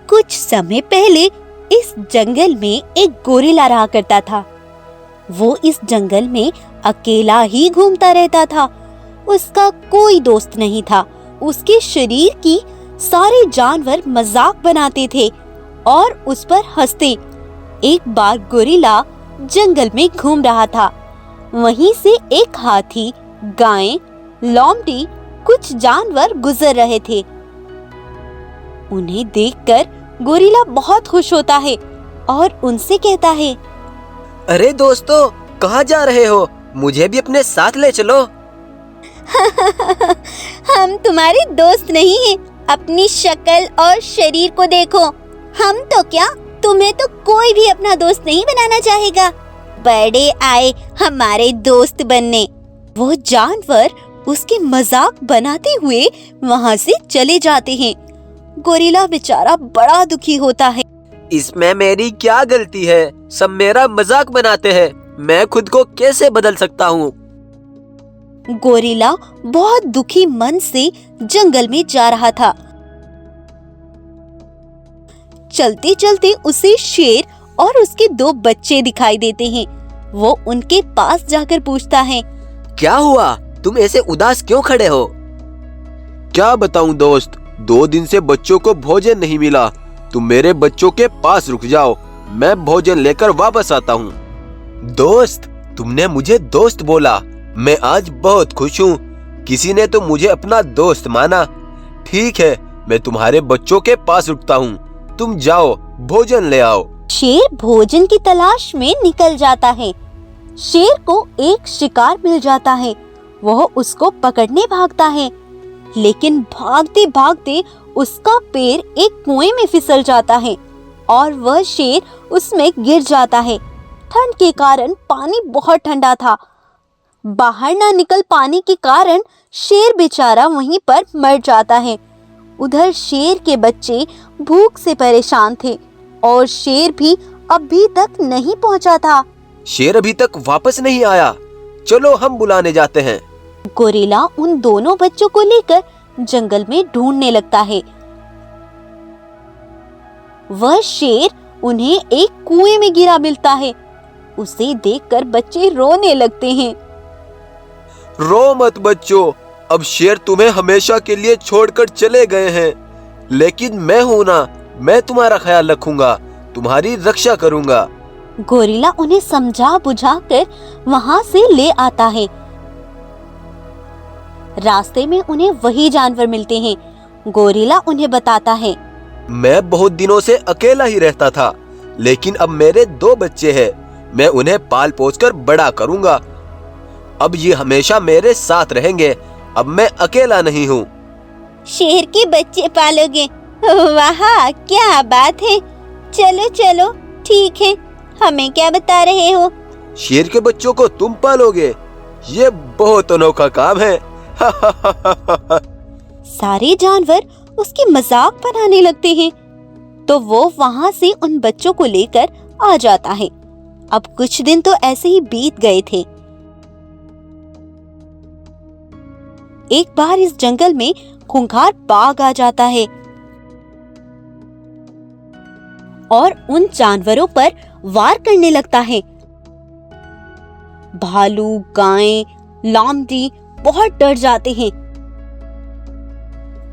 कुछ समय पहले इस जंगल में एक गोरिल्ला रहा करता था। वो इस जंगल में अकेला ही घूमता रहता था। उसका कोई दोस्त नहीं था। उसके शरीर की सारे जानवर मजाक बनाते थे और उस पर हंसते। एक बार गोरिल्ला जंगल में घूम रहा था। वहीं से एक हाथी, गाय, लोमड़ी, कुछ जानवर गुजर रहे थे। उन्हें देखकर गोरिल्ला बहुत खुश होता है और उनसे कहता है, अरे दोस्तों, कहाँ जा रहे हो? मुझे भी अपने साथ ले चलो। हम तुम्हारे दोस्त नहीं हैं। अपनी शक्ल और शरीर को देखो। हम तो क्या, तुम्हें तो कोई भी अपना दोस्त नहीं बनाना चाहेगा। बड़े आए हमारे दोस्त बनने। वो जानवर उसके मजाक बनाते हुए वहाँ से चले जाते हैं। गोरिल्ला बेचारा बड़ा दुखी होता है। इसमें मेरी क्या गलती है? सब मेरा मजाक बनाते हैं। मैं खुद को कैसे बदल सकता हूँ? गोरिल्ला बहुत दुखी मन से जंगल में जा रहा था। चलते चलते उसे शेर और उसके 2 बच्चे दिखाई देते हैं। वो उनके पास जाकर पूछता है, क्या हुआ? तुम ऐसे उदास क्यों खड़े हो? क्या बताऊं दोस्त, 2 दिन से बच्चों को भोजन नहीं मिला। तुम मेरे बच्चों के पास रुक जाओ, मैं भोजन लेकर वापस आता हूँ। दोस्त, तुमने मुझे दोस्त बोला। मैं आज बहुत खुश हूँ। किसी ने तो मुझे अपना दोस्त माना। ठीक है, मैं तुम्हारे बच्चों के पास रुकता हूँ। तुम जाओ, भोजन ले आओ। शेर भोजन की तलाश में निकल जाता है। शेर को एक शिकार मिल जाता है। वह उसको पकड़ने भागता है, लेकिन भागते भागते उसका पैर एक कुएं में फिसल जाता है और वह शेर उसमें गिर जाता है। ठंड के कारण पानी बहुत ठंडा था। बाहर ना निकल पाने के कारण शेर बेचारा वहीं पर मर जाता है। उधर शेर के बच्चे भूख से परेशान थे और शेर भी अभी तक नहीं पहुंचा था। शेर अभी तक वापस नहीं आया। चलो हम बुलाने जाते हैं। गोरिल्ला उन दोनों बच्चों को लेकर जंगल में ढूंढने लगता है। वह शेर उन्हें एक कुएं में गिरा मिलता है। उसे देखकर बच्चे रोने लगते हैं। रो मत बच्चों, अब शेर तुम्हें हमेशा के लिए छोड़कर चले गए हैं, लेकिन मैं हूं ना, मैं तुम्हारा ख्याल रखूंगा, तुम्हारी रक्षा करूंगा। गोरिल्ला उन्हें समझा बुझाकर वहां से ले आता है। रास्ते में उन्हें वही जानवर मिलते हैं। गोरिल्ला उन्हें बताता है, मैं बहुत दिनों से अकेला ही रहता था, लेकिन अब मेरे 2 बच्चे हैं। मैं उन्हें पाल पोस कर बड़ा करूंगा। अब ये हमेशा मेरे साथ रहेंगे। अब मैं अकेला नहीं हूँ। शेर के बच्चे पालोगे? वाह, क्या बात है। चलो चलो, ठीक है। हमें क्या बता रहे हो? शेर के बच्चों को तुम पालोगे? ये बहुत अनोखा काम है। सारे जानवर उसकी मजाक बनाने लगते हैं, तो वो वहां से उन बच्चों को लेकर आ जाता है। अब कुछ दिन तो ऐसे ही बीत गए थे। एक बार इस जंगल में खूंखार बाघ आ जाता है और उन जानवरों पर वार करने लगता है। भालू, गाय, लोमड़ी बहुत डर जाते हैं।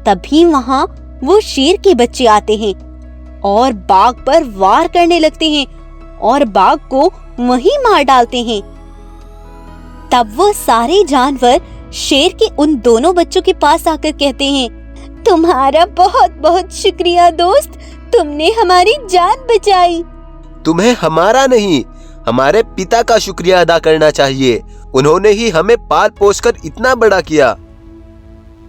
तभी वहां वो शेर के बच्चे आते हैं और बाघ पर वार करने लगते हैं और बाघ को वहीं मार डालते हैं। तब वो सारे जानवर शेर के उन दोनों बच्चों के पास आकर कहते हैं, तुम्हारा बहुत बहुत शुक्रिया दोस्त, तुमने हमारी जान बचाई। तुम्हें हमारा नहीं, हमारे पिता का शुक्रिया अदा करना चाहिए। उन्होंने ही हमें पाल पोस कर इतना बड़ा किया।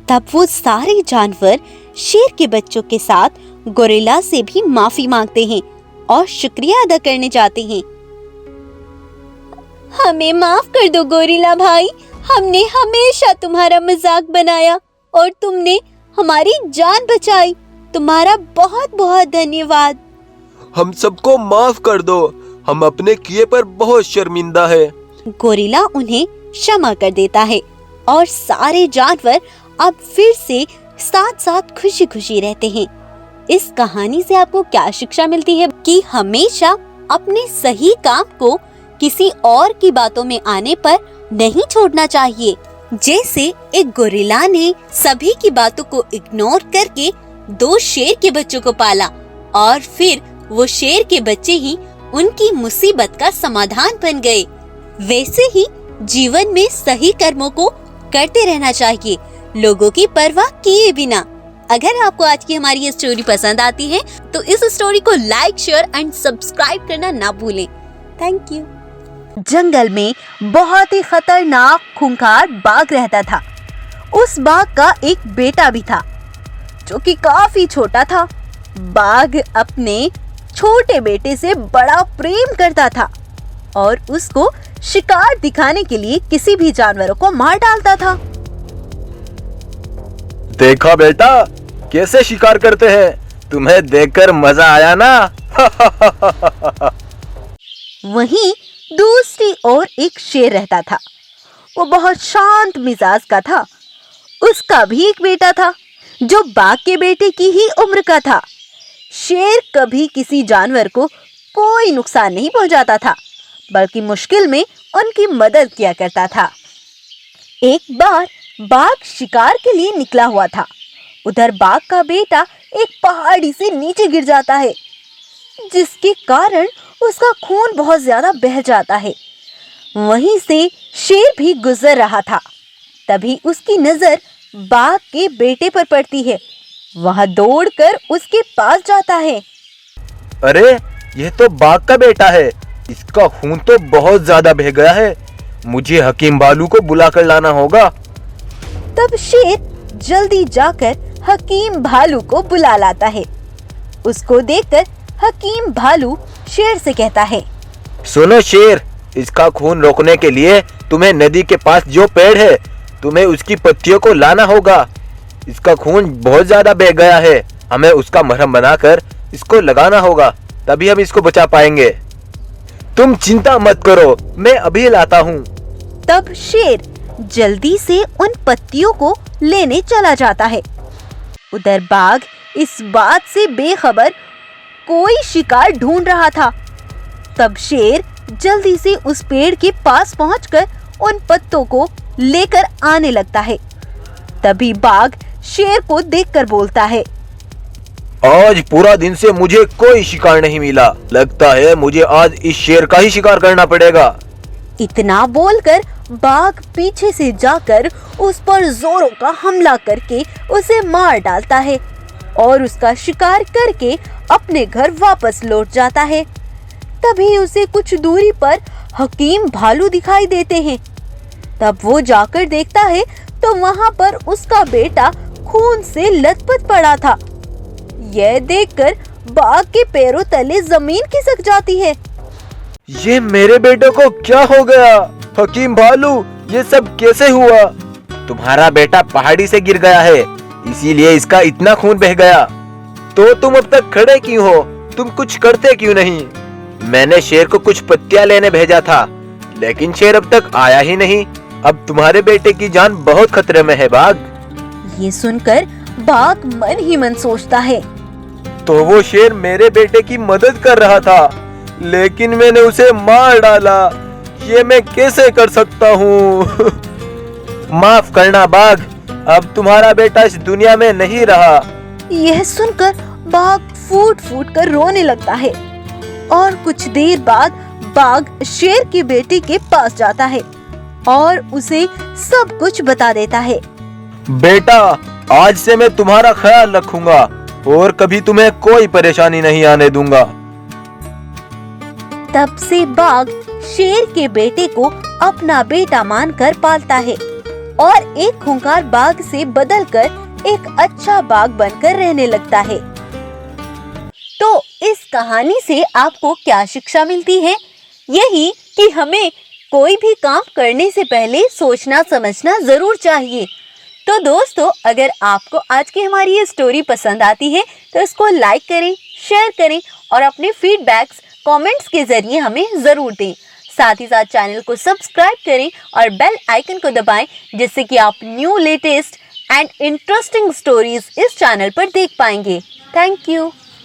तब वो सारे जानवर शेर के बच्चों के साथ गोरिल्ला से भी माफी मांगते हैं और शुक्रिया अदा करने जाते हैं। हमें माफ कर दो गोरिल्ला भाई, हमने हमेशा तुम्हारा मजाक बनाया और तुमने हमारी जान बचाई। तुम्हारा बहुत बहुत धन्यवाद। हम सबको माफ कर दो, हम अपने किए पर बहुत शर्मिंदा है। गोरिल्ला उन्हें क्षमा कर देता है और सारे जानवर अब फिर से साथ साथ खुशी खुशी रहते हैं। इस कहानी से आपको क्या शिक्षा मिलती है कि हमेशा अपने सही काम को किसी और की बातों में आने पर नहीं छोड़ना चाहिए। जैसे एक गोरिल्ला ने सभी की बातों को इग्नोर करके 2 शेर के बच्चों को पाला और फिर वो शेर के बच्चे ही उनकी मुसीबत का समाधान बन गए। वैसे ही जीवन में सही कर्मों को करते रहना चाहिए, लोगों की परवाह किए बिना। अगर आपको आज की हमारी ये स्टोरी पसंद आती है तो इस स्टोरी को लाइक, शेयर एंड सब्सक्राइब करना ना भूलें। Thank you. जंगल में बहुत ही खतरनाक खूंखार बाघ रहता था। उस बाघ का एक बेटा भी था जो कि काफी छोटा था। बाघ अपने छोटे बेटे से बड़ा प्रेम करता था और उसको शिकार दिखाने के लिए किसी भी जानवरों को मार डालता था। देखा बेटा कैसे शिकार करते हैं, तुम्हें देखकर मजा आया ना? वहीं दूसरी ओर एक शेर रहता था। वो बहुत शांत मिजाज का था। उसका भी एक बेटा था जो बाघ के बेटे की ही उम्र का था। शेर कभी किसी जानवर को कोई नुकसान नहीं पहुंचाता था, बल्कि मुश्किल में उनकी मदद किया करता था। एक बार बाघ शिकार के लिए निकला हुआ था। उधर बाघ का बेटा एक पहाड़ी से नीचे गिर जाता है, जिसके कारण उसका खून बहुत ज्यादा बह जाता है। वहीं से शेर भी गुजर रहा था। तभी उसकी नजर बाघ के बेटे पर पड़ती है। वह दौड़कर उसके पास जाता है। अरे यह तो बाघ का बेटा है, इसका खून तो बहुत ज्यादा बह गया है, मुझे हकीम भालू को बुलाकर लाना होगा। तब शेर जल्दी जाकर हकीम भालू को बुला लाता है। उसको देखकर हकीम भालू शेर से कहता है, सुनो शेर, इसका खून रोकने के लिए तुम्हें नदी के पास जो पेड़ है, तुम्हें उसकी पत्तियों को लाना होगा। इसका खून बहुत ज्यादा बह गया है, हमें उसका मरहम बनाकर इसको लगाना होगा, तभी हम इसको बचा पाएंगे। तुम चिंता मत करो, मैं अभी लाता हूँ। तब शेर जल्दी से उन पत्तियों को लेने चला जाता है। उधर बाघ इस बात से बेखबर कोई शिकार ढूंढ रहा था। तब शेर जल्दी से उस पेड़ के पास पहुंचकर उन पत्तों को लेकर आने लगता है। तभी बाघ शेर को देखकर बोलता है, आज पूरा दिन से मुझे कोई शिकार नहीं मिला, लगता है मुझे आज इस शेर का ही शिकार करना पड़ेगा। इतना बोलकर बाघ पीछे से जाकर उस पर जोरों का हमला करके उसे मार डालता है और उसका शिकार करके अपने घर वापस लौट जाता है। तभी उसे कुछ दूरी पर हकीम भालू दिखाई देते हैं। तब वो जाकर देखता है तो वहाँ पर उसका बेटा खून से लथपथ पड़ा था। यह देखकर बाघ के पैरों तले जमीन खिसक जाती है। ये मेरे बेटे को क्या हो गया? हकीम भालू, ये सब कैसे हुआ? तुम्हारा बेटा पहाड़ी से गिर गया है, इसीलिए इसका इतना खून बह गया। तो तुम अब तक खड़े क्यों हो? तुम कुछ करते क्यों नहीं? मैंने शेर को कुछ पत्तियां लेने भेजा था, लेकिन शेर अब तक आया ही नहीं। अब तुम्हारे बेटे की जान बहुत खतरे में है बाघ। ये सुनकर बाघ मन ही मन सोचता है, तो वो शेर मेरे बेटे की मदद कर रहा था, लेकिन मैंने उसे मार डाला। ये मैं कैसे कर सकता हूँ? माफ करना बाघ, अब तुम्हारा बेटा इस दुनिया में नहीं रहा। यह सुनकर बाघ फूट फूट कर रोने लगता है और कुछ देर बाद बाघ शेर के बेटे के पास जाता है और उसे सब कुछ बता देता है। बेटा, आज से मैं तुम्हारा ख्याल रखूंगा और कभी तुम्हें कोई परेशानी नहीं आने दूंगा। तब से बाघ शेर के बेटे को अपना बेटा मानकर पालता है और एक खूंखार बाघ से बदलकर एक अच्छा बाघ बनकर रहने लगता है। तो इस कहानी से आपको क्या शिक्षा मिलती है? यही कि हमें कोई भी काम करने से पहले सोचना समझना जरूर चाहिए। तो दोस्तों, अगर आपको आज की हमारी ये स्टोरी पसंद आती है तो इसको लाइक करें, शेयर करें और अपने फीडबैक्स कमेंट्स के जरिए हमें जरूर दें। साथ ही साथ चैनल को सब्सक्राइब करें और बेल आइकन को दबाएं, जिससे कि आप new latest and interesting stories इस चैनल पर देख पाएंगे। Thank you.